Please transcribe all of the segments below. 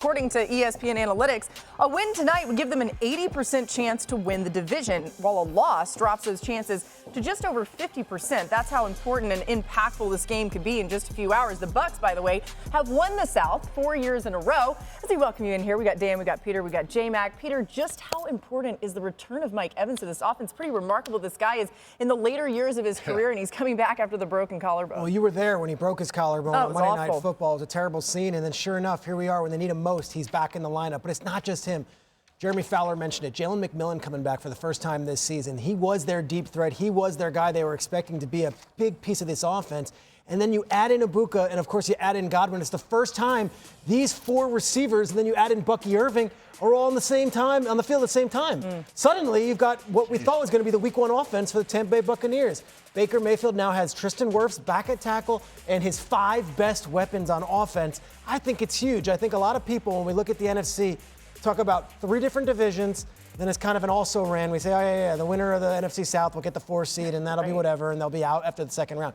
According to ESPN Analytics, a win tonight would give them an 80% chance to win the division, while a loss drops those chances to just over 50%. That's how important and impactful this game could be in just a few hours. The Bucs, by the way, have won the South 4 years in a row. As we welcome you in here, we got Dan, we got Peter, we got J-Mac. Peter, just how important is the return of Mike Evans to this offense? Pretty remarkable. This guy is in the later years of his career, and he's coming back after the broken collarbone. Well, you were there when he broke his collarbone on Monday Night Football. It was a terrible scene, and then sure enough, here we are when they need him most. He's back in the lineup, but it's not just him. Jeremy Fowler mentioned it. Jalen McMillan coming back for the first time this season. He was their deep threat. He was their guy they were expecting to be a big piece of this offense. And then you add in Ibuka, and of course you add in Godwin. It's the first time these four receivers, and then you add in Bucky Irving, are all on the same time, on the field at the same time. Suddenly, you've got what we thought was going to be the Week 1 offense for the Tampa Bay Buccaneers. Baker Mayfield now has Tristan Wirfs back at tackle and his 5 best weapons on offense. I think it's huge. I think a lot of people, when we look at the NFC, talk about 3 different divisions, then it's kind of an also-ran. We say, oh, yeah, the winner of the NFC South will get the 4th seed, and that'll be whatever, and they'll be out after the second round.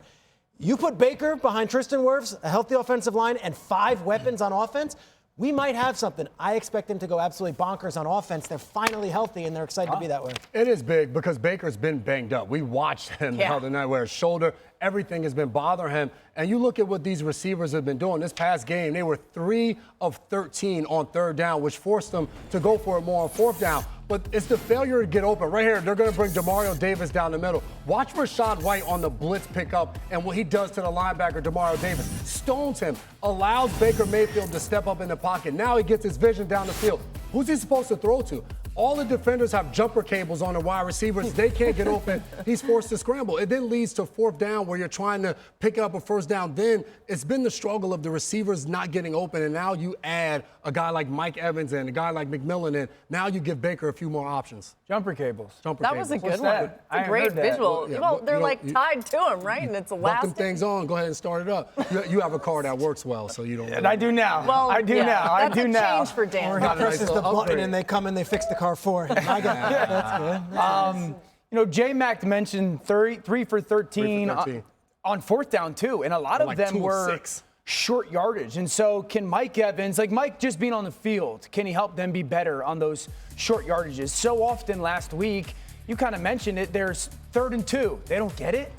You put Baker behind Tristan Wirfs, a healthy offensive line, and 5 weapons on offense, we might have something. I expect them to go absolutely bonkers on offense. They're finally healthy, and they're excited to be that way. It is big because Baker's been banged up. We watched him the other night where his shoulder, everything has been bothering him. And you look at what these receivers have been doing. This past game, they were 3 of 13 on 3rd down, which forced them to go for it more on 4th down. But it's the failure to get open. Right here, they're going to bring Demario Davis down the middle. Watch Rashad White on the blitz pickup and what he does to the linebacker, Demario Davis. Stones him, allows Baker Mayfield to step up in the pocket. Now he gets his vision down the field. Who's he supposed to throw to? All the defenders have jumper cables on the wide receivers. They can't get open. He's forced to scramble. It then leads to 4th down where you're trying to pick up a 1st down. Then it's been the struggle of the receivers not getting open. And now you add a guy like Mike Evans and a guy like McMillan in. Now you give Baker a few more options. Jumper cables. That was a good one. It's a great visual. Well, they're tied to him, right? And it's elastic. Buck them things on. Go ahead and start it up. You have a car that works well, so you don't. And I do now. Well, I do now. I do now. That's a change for Dan. Or he presses the button and they come and they fix the car for him. I got it. That's good. J-Mac mentioned 3 for 13 on 4th down, too. And a lot of them were short yardage. And so can Mike Evans, like Mike just being on the field, can he help them be better on those short yardages? So often last week, you kind of mentioned it, there's 3rd and 2. They don't get it.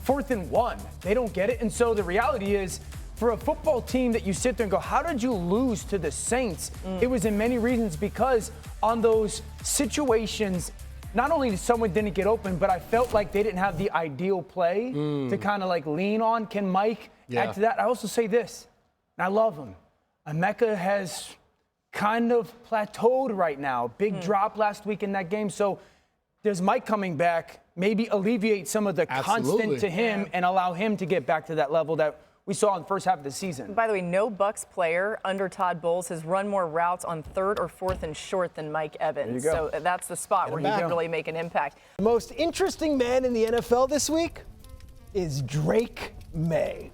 4th and 1. They don't get it. And so the reality is, for a football team that you sit there and go, how did you lose to the Saints? It was in many reasons because on those situations, not only did someone didn't get open, but I felt like they didn't have the ideal play to kind of like lean on. Can Mike add to that? I also say this, and I love him. Emeka has kind of plateaued right now. Big drop last week in that game. So does Mike coming back maybe alleviate some of the constant to him and allow him to get back to that level that we saw in the first half of the season? By the way, no Bucs player under Todd Bowles has run more routes on 3rd or 4th and short than Mike Evans. So that's the spot where he can really make an impact. The most interesting man in the NFL this week is Drake Maye.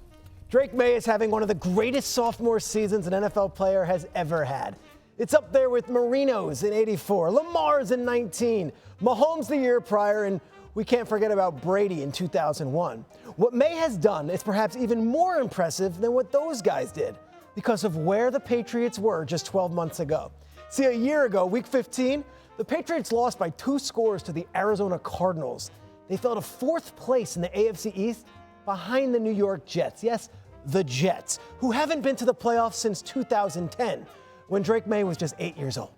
Drake Maye is having one of the greatest sophomore seasons an NFL player has ever had. It's up there with Marino's in '84, Lamar's in '19, Mahomes the year prior, and we can't forget about Brady in 2001. What Maye has done is perhaps even more impressive than what those guys did because of where the Patriots were just 12 months ago. See, a year ago, Week 15, the Patriots lost by 2 scores to the Arizona Cardinals. They fell to 4th place in the AFC East behind the New York Jets. Yes, the Jets, who haven't been to the playoffs since 2010, when Drake Maye was just 8 years old.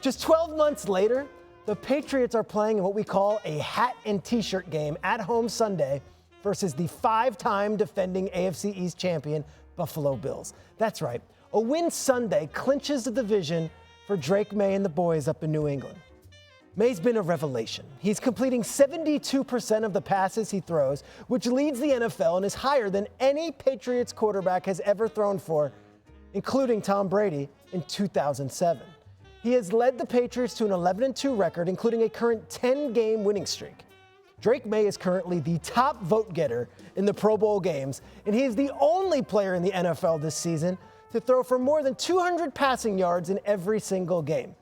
Just 12 months later, the Patriots are playing in what we call a hat and t-shirt game at home Sunday versus the 5-time defending AFC East champion Buffalo Bills. That's right. A win Sunday clinches the division for Drake Maye and the boys up in New England. Maye's been a revelation. He's completing 72% of the passes he throws, which leads the NFL and is higher than any Patriots quarterback has ever thrown for, including Tom Brady in 2007. He has led the Patriots to an 11-2 record, including a current 10-game winning streak. Drake Maye is currently the top vote getter in the Pro Bowl games, and he is the only player in the NFL this season to throw for more than 200 passing yards in every single game.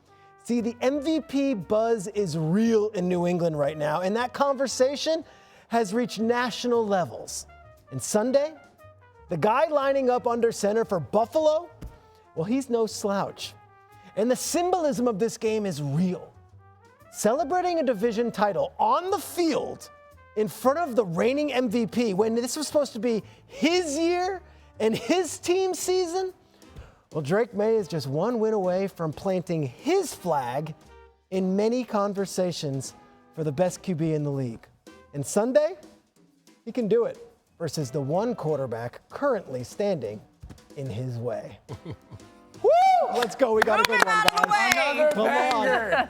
See, the MVP buzz is real in New England right now, and that conversation has reached national levels. And Sunday, the guy lining up under center for Buffalo Well, he's no slouch. And the symbolism of this game is real. Celebrating a division title on the field in front of the reigning MVP when this was supposed to be his year and his team's season? Well, Drake Maye is just one win away from planting his flag in many conversations for the best QB in the league. And Sunday, he can do it versus the one quarterback currently standing in his way. Woo! Let's go. We got a good one, guys. Another banger.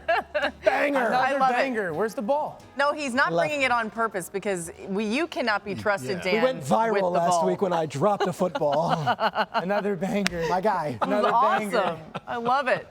Banger. Another love it. banger. Where's the ball? No, he's not bringing it on purpose because you cannot be trusted, Dan. We went with viral the last ball. week when I dropped a football. Another banger. My guy. Another Awesome. banger. I love it.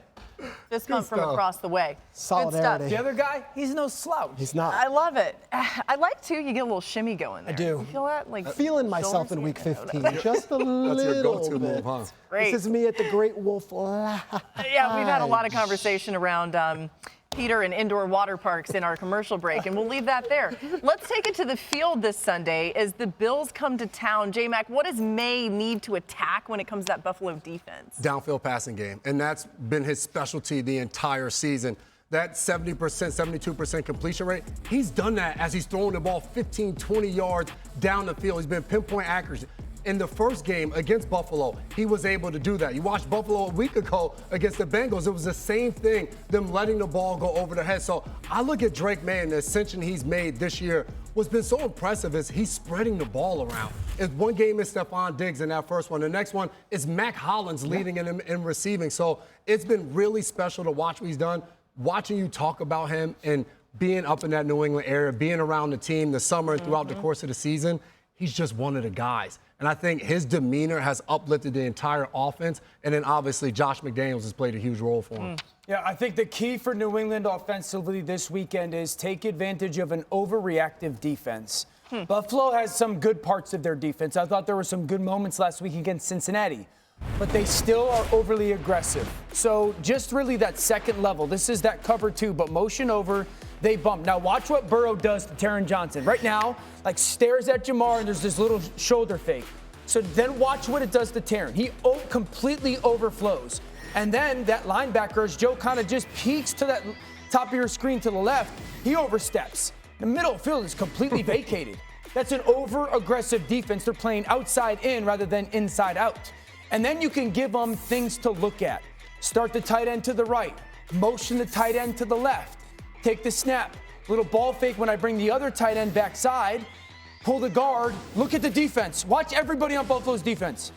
This comes from stuff. across the way. Solidarity. The other guy, he's no slouch. He's not. I love it. I like, too, you get a little shimmy going there. I do. You feel that? Like Feeling myself in week 15, just a little That's your go-to bit. move, huh? Great. This is me at the Great Wolf Lodge. Yeah, we've had a lot of conversation around Peter and indoor water parks in our commercial break, and we'll leave that there. Let's take it to the field this Sunday as the Bills come to town. J-Mac, what does Maye need to attack when it comes to that Buffalo defense? Downfield passing game, and that's been his specialty the entire season. That 70%, 72% completion rate, he's done that as he's throwing the ball 15, 20 yards down the field. He's been pinpoint accuracy. In the first game against Buffalo, he was able to do that. You watched Buffalo a week ago against the Bengals. It was the same thing, them letting the ball go over their head. So I look at Drake Maye and the ascension he's made this year. What's been so impressive is he's spreading the ball around. It's one game is Stephon Diggs in that first one. The next one is Mac Hollins leading in receiving. So it's been really special to watch what he's done. Watching you talk about him and being up in that New England area, being around the team the summer and throughout the course of the season, he's just one of the guys. And I think his demeanor has uplifted the entire offense. And then obviously Josh McDaniels has played a huge role for him. Yeah, I think the key for New England offensively this weekend is take advantage of an overreactive defense. Buffalo has some good parts of their defense. I thought there were some good moments last week against Cincinnati, but they still are overly aggressive. So just really that second level. This is that cover two, but motion over, they bump. Now watch what Burrow does to Taron Johnson. Right now, like stares at Jamar and there's this little shoulder fake. So then watch what it does to Taron. He completely overflows. And then that linebacker, as Joe kind of just peeks to that top of your screen to the left, he oversteps. The middle field is completely vacated. That's an over-aggressive defense. They're playing outside in rather than inside out. And then you can give them things to look at. Start the tight end to the right. Motion the tight end to the left. Take the snap. Little ball fake when I bring the other tight end backside. Pull the guard. Look at the defense. Watch everybody on Buffalo's defense.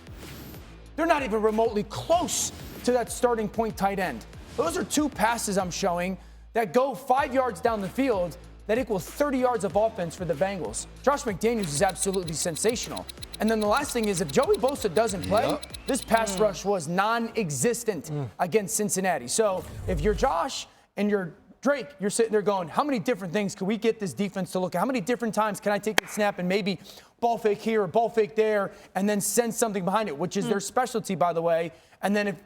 They're not even remotely close to that starting point tight end. Those are two passes I'm showing that go 5 yards down the field that equal 30 yards of offense for the Bengals. Josh McDaniels is absolutely sensational. And then the last thing is if Joey Bosa doesn't play, this pass rush was non-existent against Cincinnati. So if you're Josh and you're Drake, you're sitting there going, how many different things can we get this defense to look at? How many different times can I take the snap and maybe ball fake here or ball fake there and then send something behind it, which is their specialty, by the way. And then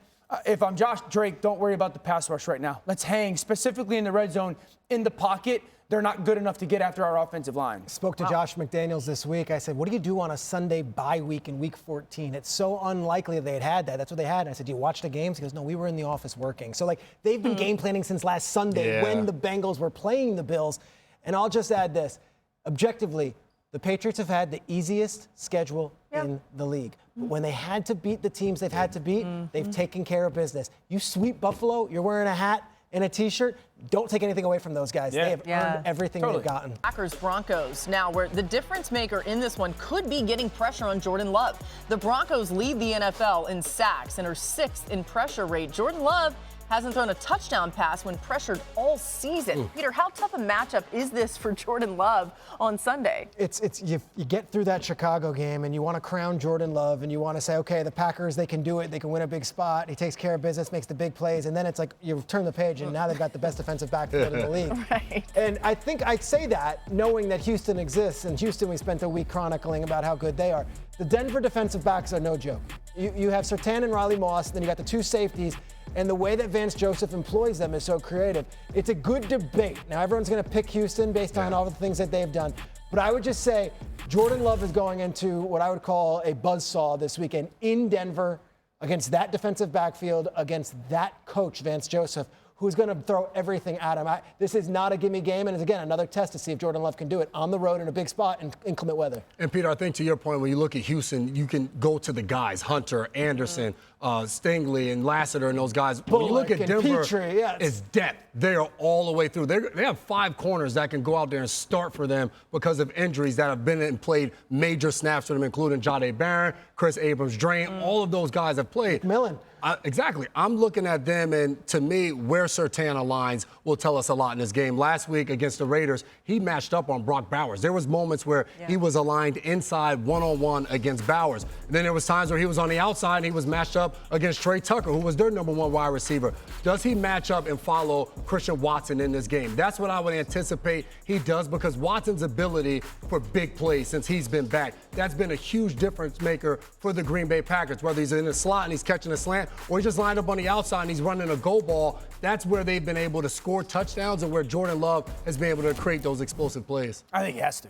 if I'm Josh Drake, don't worry about the pass rush right now. Let's hang specifically in the red zone in the pocket. They're not good enough to get after our offensive line. Spoke to Josh McDaniels this week. I said, what do you do on a Sunday bye week in week 14? It's so unlikely they had that. That's what they had. And I said, do you watch the games? He goes, no, we were in the office working. So, like, they've been game planning since last Sunday when the Bengals were playing the Bills. And I'll just add this. Objectively, the Patriots have had the easiest schedule in the league. But when they had to beat the teams they've had to beat, they've taken care of business. You sweep Buffalo, you're wearing a hat and a T-shirt, don't take anything away from those guys. They have earned everything they've gotten. Packers Broncos now, where the difference maker in this one could be getting pressure on Jordan Love. The Broncos lead the NFL in sacks and are 6th in pressure rate. Jordan Love hasn't thrown a touchdown pass when pressured all season. Peter, how tough a matchup is this for Jordan Love on Sunday? You get through that Chicago game and you want to crown Jordan Love and you want to say, okay, the Packers, they can do it. They can win a big spot. He takes care of business, makes the big plays. And then it's like you turn the page and now they've got the best defensive backfield in the league. Right. And I think I say that knowing that Houston exists. And Houston, we spent a week chronicling about how good they are. The Denver defensive backs are no joke. You have Surtain and Riley Moss, then you got the two safeties. And the way that Vance Joseph employs them is so creative. It's a good debate. Now, everyone's going to pick Houston based on all the things that they've done. But I would just say Jordan Love is going into what I would call a buzzsaw this weekend in Denver against that defensive backfield, against that coach, Vance Joseph, who's going to throw everything at him. This is not a gimme game, and it's, again, another test to see if Jordan Love can do it on the road in a big spot in inclement weather. And, Peter, I think to your point, when you look at Houston, you can go to the guys, Hunter, Anderson, Stingley, and Lassiter, and those guys. When you look at Denver, Petrie, it's depth. They are all the way through. They have 5 corners that can go out there and start for them because of injuries that have been and played major snaps for them, including Jahdae Barron, Chris Abrams-Drain. All of those guys have played. McMillan. Exactly. I'm looking at them, and to me, where Surtain aligns will tell us a lot in this game. Last week against the Raiders, he matched up on Brock Bowers. There was moments where he was aligned inside one-on-one against Bowers. And then there was times where he was on the outside and he was matched up against Trey Tucker, who was their number 1 wide receiver. Does he match up and follow Christian Watson in this game? That's what I would anticipate he does, because Watson's ability for big plays since he's been back, that's been a huge difference maker for the Green Bay Packers, whether he's in the slot and he's catching a slant, or he just lined up on the outside and he's running a go ball. That's where they've been able to score touchdowns, and where Jordan Love has been able to create those explosive plays. I think he has to.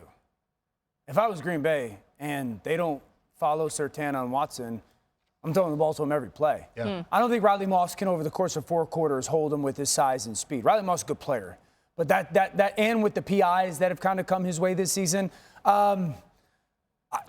If I was Green Bay and they don't follow Surtain on Watson, I'm throwing the ball to him every play. I don't think Riley Moss can, over the course of 4 quarters, hold him with his size and speed. Riley Moss is a good player. But that and with the PIs that have kind of come his way this season,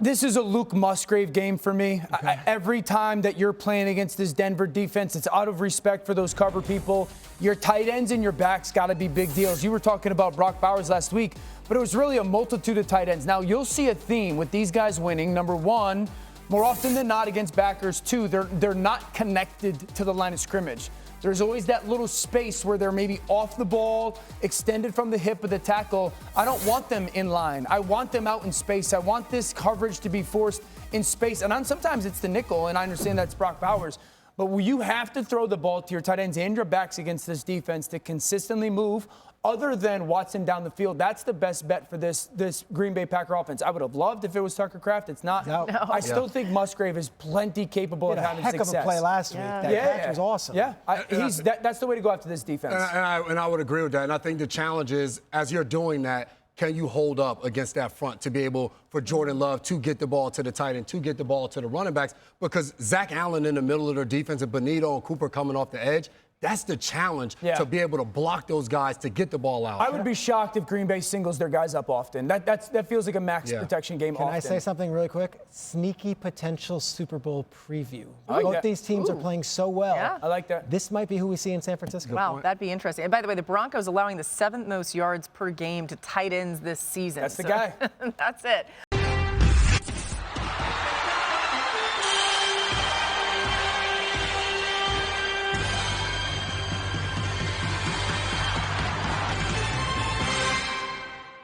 this is a Luke Musgrave game for me. Okay. Every time that you're playing against this Denver defense, it's out of respect for those cover people. Your tight ends and your backs got to be big deals. You were talking about Brock Bowers last week, but it was really a multitude of tight ends. Now, you'll see a theme with these guys winning. Number 1, more often than not against backers. 2, they're not connected to the line of scrimmage. There's always that little space where they're maybe off the ball, extended from the hip of the tackle. I don't want them in line. I want them out in space. I want this coverage to be forced in space. And sometimes it's the nickel, and I understand that's Brock Bowers. But you have to throw the ball to your tight ends and your backs against this defense to consistently move. Other than Watson down the field, that's the best bet for this Green Bay Packer offense. I would have loved if it was Tucker Kraft. It's not. No. I still think Musgrave is plenty capable of having success. Heck of a play last week. That catch was awesome. Yeah, that's the way to go after this defense. And I would agree with that. And I think the challenge is, as you're doing that, can you hold up against that front to be able for Jordan Love to get the ball to the tight end, to get the ball to the running backs? Because Zach Allen in the middle of their defense and Benito and Cooper coming off the edge, that's the challenge, to be able to block those guys to get the ball out. I would be shocked if Green Bay singles their guys up often. That feels like a max protection game often. Can I say something really quick? Sneaky potential Super Bowl preview. Like Both that. these teams are playing so well. Yeah. I like that. This might be who we see in San Francisco. Wow, that'd be interesting. And by the way, the Broncos allowing the 7th most yards per game to tight ends this season. That's the guy. That's it.